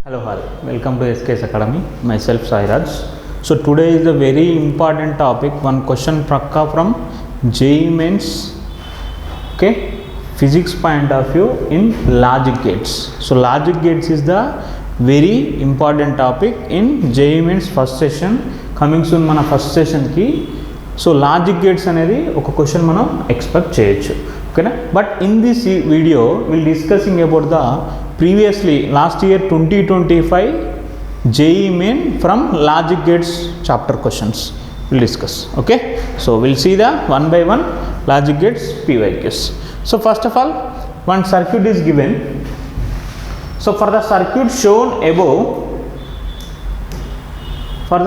Hello all, welcome to sksacademy. Myself Sairaj. So today is a very important topic. One question pakka from JEE Mains. Okay, physics point of view in logic gates. So logic gates is the very important topic in JEE Mains first session. Coming soon mana first session ki. So logic gates అనేది ఒక question మనం expect చేయొచ్చు. ఓకేనా, but in this video will discussing about the previously last year 2025 JEE Main from logic gates chapter questions we'll discuss. Okay, so we'll see the one by one logic gates PYQs. So first of all, one circuit is given. So for the circuit shown above, for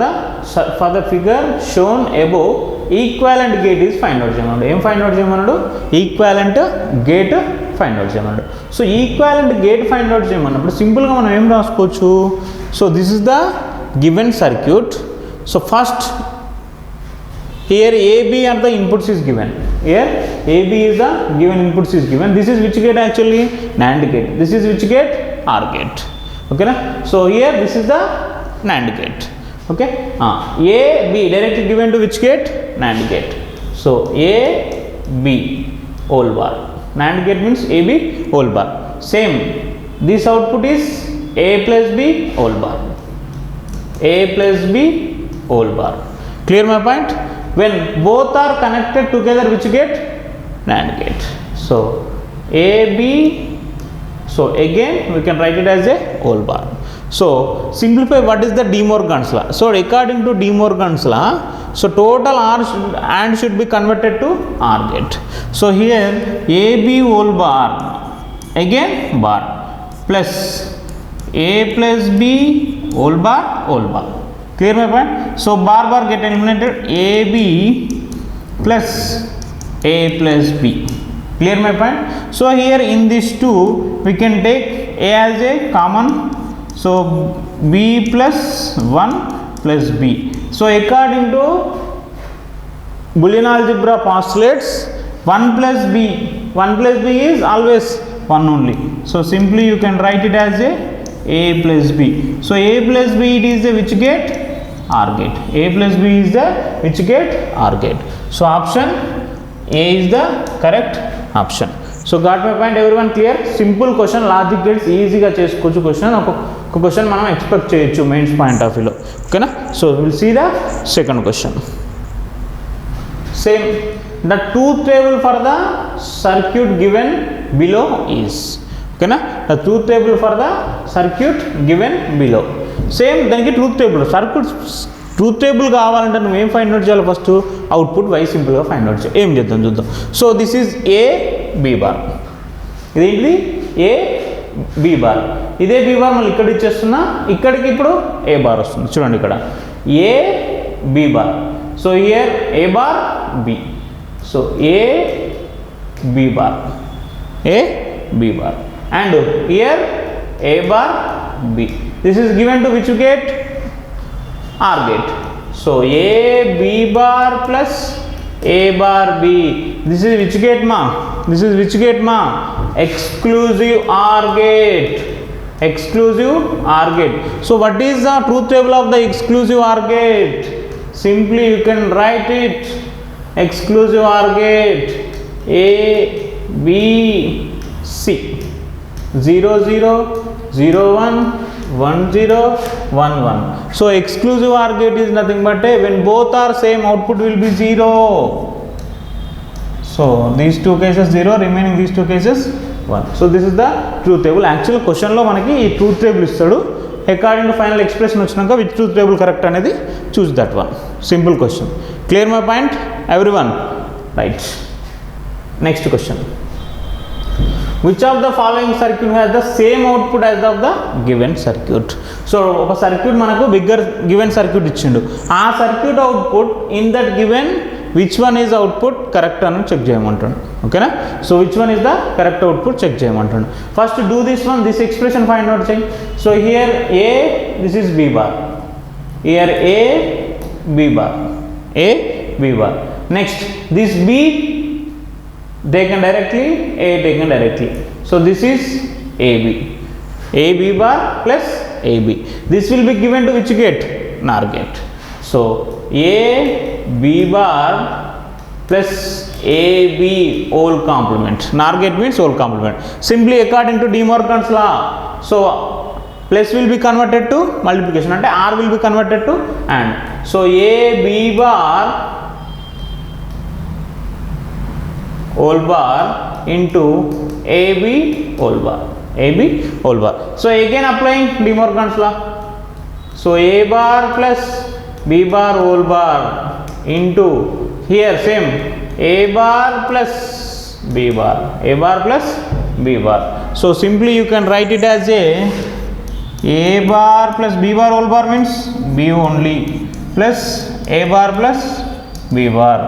the figure shown above, equivalent gate is find out చేయమన్నాడు. ఏం find out చేయమన్నాడు? Equivalent gate find out చేయమన్నాడు. So equivalent gate find out చేయమన్నప్పుడు సింపుల్గా మనం ఏం రాసుకోవచ్చు? So this is the given circuit. So first here A B are the inputs is given. Here A B is the given inputs is given. This is which gate actually? NAND gate. This is which gate? OR gate. Okay na? So here this is the NAND gate. Okay, A B directly given to which gate? NAND gate. So A B whole bar. NAND gate means A B whole bar. Same, this output is A plus B whole bar. A plus B whole bar. Clear my point? When both are connected together, which gate? NAND gate. So A B. So again we can write it as a whole bar. So simplify what is the De Morgan's law. So according to De Morgan's law, so total R and should be converted to OR gate. So here AB whole bar again bar plus A plus B whole bar. Clear my point? So bar get eliminated. AB plus A plus B. Clear my point? So here in these two we can take A as a common. So B plus 1 plus B. So according to Boolean algebra postulates, 1 plus B is always 1 only. So simply you can write it as A plus B. So A plus B, it is the which gate? OR gate. A plus B is the which gate? OR gate. So option A is the correct option. So got my point everyone? Clear? Simple question, logic gates easy ga chesukochu question. ఒక question మనం expect చేయొచ్చు mains point of వ్యూలో. ఓకేనా, so will see the second question. Same, the truth table for the circuit given below is. ఓకేనా, the truth table for the circuit given below. Same దానికి truth table, circuit truth table కావాలంటే నువ్వు ఏం find out చేయాలి? First output Y సింపుల్గా find out చేయాలి. ఏం చేద్దాం చూద్దాం. So this is A B bar. ఇదేంటిది? A B bar. ఇదే బి బార్ మళ్ళీ ఇక్కడ ఇచ్చేస్తున్నా, ఇక్కడికి ఇప్పుడు ఏ బార్ వస్తుంది. చూడండి ఇక్కడ A B bar. So here A bar B. So A B bar, A B bar, and here A bar B. This is given to which gate? OR gate. So A B bar plus A bar B. This is which gate ma? This is which gate ma? Exclusive OR gate. Exclusive OR gate. So what is the truth table of the exclusive OR gate? Simply you can write it. Exclusive OR gate A B C 0 0 0 1 1 0 1 1. So exclusive OR gate is nothing but when both are same, output will be 0. So these two cases 0, remaining these two cases 1. So this is the truth table. Actual question లో మనకి ఈ truth table ఇస్తాడు. According to final expression వచ్చినాక which truth table correct అనేది choose that one. Simple question. Clear my point everyone? Right. Next question. Which of the following circuit has the same output as of the given circuit? So ఒక circuit మనకు bigger given circuit ఇచ్చిండు. ఆ circuit output in that given which one is output correct అని check చేయమంటాడు. ఓకేనా, so which one is the correct output check చేయమంటాడు. First do this one, this expression find out చేయి. So here A, this is B bar. Here A B bar, A B bar. Next this B taken directly, A taken directly. So this is AB. AB bar plus AB. This will be given to which gate? NOR gate. So A B bar plus AB whole complement. NOR gate means whole complement. Simply according to De Morgan's law. So plus will be converted to multiplication, ante R will be converted to AND. So A B bar whole bar into AB whole bar. AB whole bar. So again applying De Morgan's law. So A bar plus B bar whole bar into here same A bar plus B bar. A bar plus B bar. So simply you can write it as A bar plus B bar whole bar means B only plus A bar plus B bar.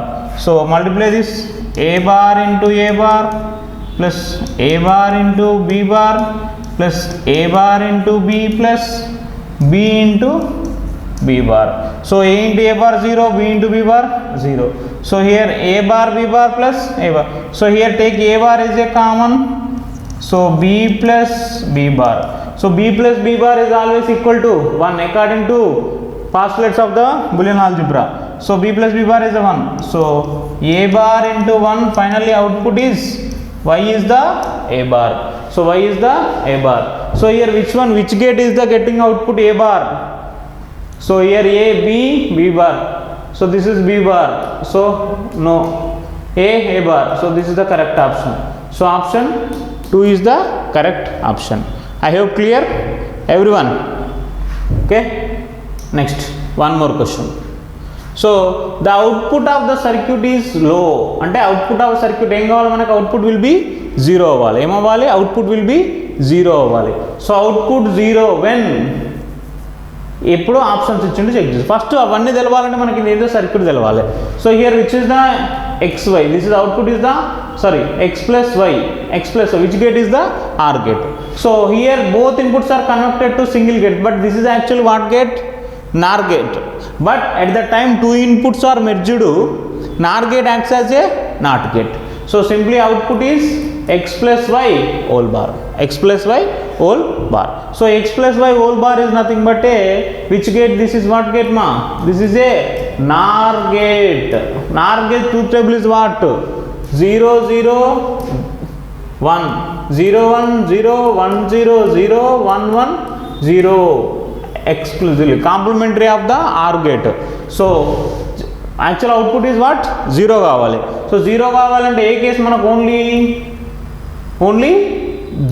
So multiply this A bar into A bar plus A bar into B bar plus A bar into B plus B into B bar. So A into A bar 0, B into B bar 0. So here A bar B bar plus A bar. So here take A bar is a common. So B plus B bar. So B plus B bar is always equal to 1 according to postulates of the Boolean algebra. So B plus B bar is a 1. So A bar into 1, finally output is Y is the A bar. So Y is the A bar. So here which gate is the getting output A bar? So here A B bar. So this is B bar. So no, A bar. So this is the correct option. So option 2 is the correct option. I hope clear everyone. Okay, next one more question. So the output of the circuit is low. Ante output of circuit em kavali manaku output will be 0 avvali. Em avvali? Output will be 0 avvali. So output 0 when? ఎప్పుడు options ఇచ్చిండు check చేసి first అవన్నీ తెలవాలంటే మనకి ఏదో circuit తెలవాలి. So here which is the XY, this is output is the X plus Y, which gate is the OR gate. So here both inputs are connected to single gate, but this is actually what gate? NOR gate. But at the time two inputs are merged, NOR gate acts as a NOT gate. So simply output is X plus Y whole bar. X plus Y whole bar. So X plus Y whole bar is nothing but a which gate? This is what gate ma? This is a NOR gate. NOR gate truth table is what? 0 0 1 0 1 0 1 0 0 1 1 0 exclusively complementary of the OR gate. So actual output is what? 0 కావాలి. So 0 కావాలంటే ఏ case మనకు only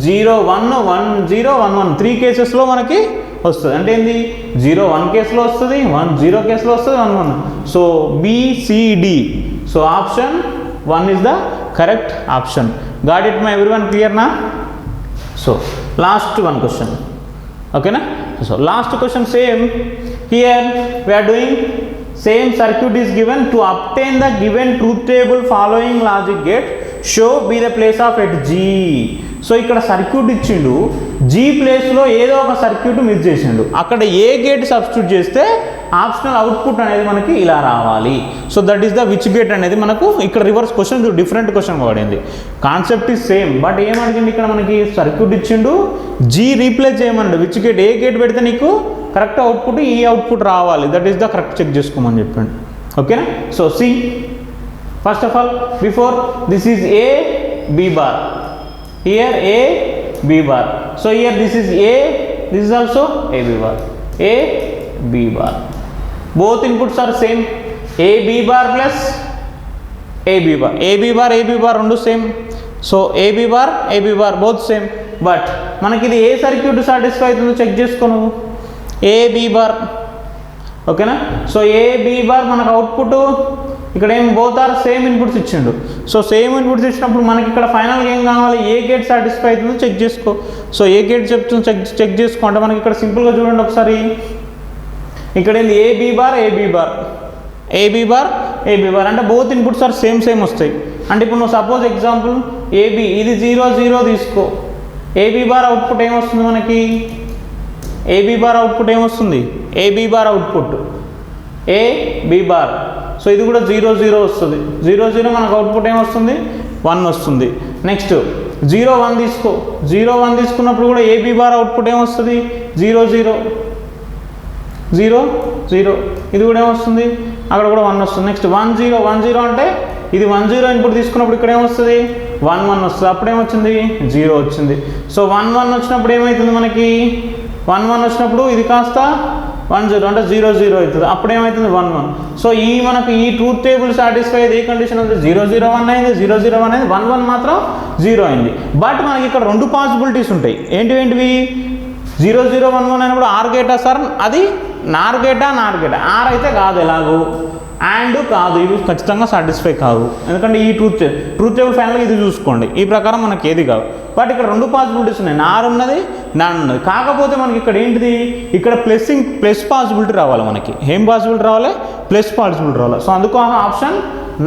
0 1 1 0 1 1 3 కేసెస్లో మనకి వస్తుంది. అంటే ఏంది? 0 1 కేసులో వస్తుంది, 1 0 కేసులో వస్తుంది, 1 1. So BCD. So option 1 is the correct option. Got it my everyone, clear na? So last one question. Okay na? So last question same. Here we are doing same circuit is given. To obtain the given truth table following logic gate show be the place of at G. So ఇక్కడ circuit ఇచ్చిండు, G ప్లేస్లో ఏదో ఒక circuit miss చేసిండు. అక్కడ ఏ gate substitute చేస్తే optional output అనేది మనకి ఇలా రావాలి. So that is the which gate అనేది మనకు ఇక్కడ రివర్స్ క్వశ్చన్, డిఫరెంట్ క్వశ్చన్ పడింది. కాన్సెప్ట్ ఈజ్ సేమ్, బట్ ఏమడిగింది ఇక్కడ మనకి సర్క్యూట్ ఇచ్చిండు, G రీప్లేస్ చేయమండి. విచ్ గేట్, ఏ గేట్ పెడితే నీకు కరెక్ట్ అవుట్పుట్ ఈ అవుట్పుట్ రావాలి, that is the correct check చేసుకోమని చెప్పండి. ఓకేనా? So see first of all before this is A B bar. Here A B bar. So here this is A, this is also A B bar. A B bar. Both inputs are same. A B bar plus A B bar. A B bar A B bar రెండు same. So A B bar A B bar both same. But మనకి ఇది ఏ circuit satisfy అవుతుందో check చేసుకో నువ్వు. A B bar. ఓకేనా? So A B bar మనకు output ఇక్కడ ఏం బోత్ ఆర్ సేమ్ ఇన్పుట్స్ ఇచ్చిండు. సో సేమ్ ఇన్పుట్స్ ఇచ్చినప్పుడు మనకి ఇక్కడ ఫైనల్గా ఏం కావాలి? ఏ గేట్ సాటిస్ఫై అవుతుందో చెక్ చేసుకో. సో ఏ గేట్ చెప్తుందో చెక్ చేసుకో అంటే మనకి ఇక్కడ సింపుల్గా చూడండి ఒకసారి. ఇక్కడ ఏంది? A B bar A B bar, A B bar A B bar అంటే బోత్ ఇన్పుట్స్ ఆర్ సేమ్ వస్తాయి. అంటే ఇప్పుడు నువ్వు సపోజ్ ఎగ్జాంపుల్ ఏబి ఇది 0 0 తీసుకో. ఏబీ బార్ అవుట్పుట్ ఏమొస్తుంది మనకి? ఏబీ బార్ అవుట్పుట్ ఏమొస్తుంది? AB bar output A B bar. So ఇది కూడా 0 0 వస్తుంది. 0 0 మనకు అవుట్పుట్ ఏమొస్తుంది? 1 వస్తుంది. నెక్స్ట్ 0 1 తీసుకో, 0 1 తీసుకున్నప్పుడు కూడా ఏబీ బార్ అవుట్పుట్ ఏమొస్తుంది 0 0 0 0, ఇది కూడా ఏమొస్తుంది అక్కడ కూడా 1 వస్తుంది. నెక్స్ట్ 1 0 1 0 అంటే ఇది 1 0 ఇన్పుట్ తీసుకున్నప్పుడు ఇక్కడ ఏమొస్తుంది 1 1 వస్తుంది, అప్పుడు ఏమొచ్చింది 0 వచ్చింది. సో 1 1 వచ్చినప్పుడు ఏమవుతుంది మనకి 1 1 వచ్చినప్పుడు ఇది కాస్త 1 0 అంటే 0 0 అవుతుంది, అప్పుడు ఏమవుతుంది 1 1. సో ఈ మనకు ఈ ట్రూత్ టేబుల్ సాటిస్ఫై ఏ కండిషన్ ఉంది 0 0 1 అయింది, 0 0 1 అయింది, 1 1 మాత్రం 0 అయింది. బట్ మనకి ఇక్కడ 2 పాసిబిలిటీస్ ఉంటాయి. ఏంటివి 0 0 1 1 అయినప్పుడు ఆర్ గేటా సార్, అది నార్ గేటా ఆర్ అయితే కాదు, ఎలాగో అండ్ కాదు, ఇవి ఖచ్చితంగా సాటిస్ఫై కాదు. ఎందుకంటే ఈ ట్రూత్ టేబుల్ ఫైనల్గా ఇది చూసుకోండి, ఈ ప్రకారం మనకి ఏది కాదు. బట్ ఇక్కడ 2 పాసిబిలిటీస్ ఉన్నాయి, నార్ ఉన్నది నాన్ ఉన్నది. కాకపోతే మనకి ఇక్కడ ఏంటిది ఇక్కడ ప్లస్ పాసిబిలిటీ రావాలి, మనకి ఏం పాసిబిలిటీ రావాలి ప్లస్ పాసిబిలిటీ రావాలి. సో అందుకు option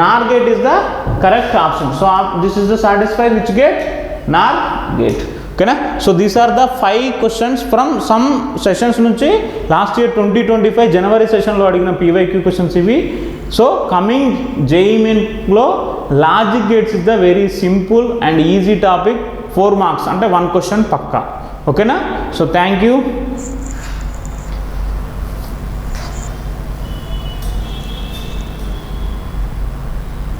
nor gate is the correct option. So this is the satisfied which gate nor gate. ఓకేనా. So these are the 5 questions from some sessions నుంచి లాస్ట్ ఇయర్ 2025 జనవరి సెషన్లో అడిగిన PYQ క్వశ్చన్స్ ఇవి. So coming JEE Mainలో logic gates is the very simple and easy topic, 4 marks అంటే 1 question పక్కా. ఓకేనా. So thank you.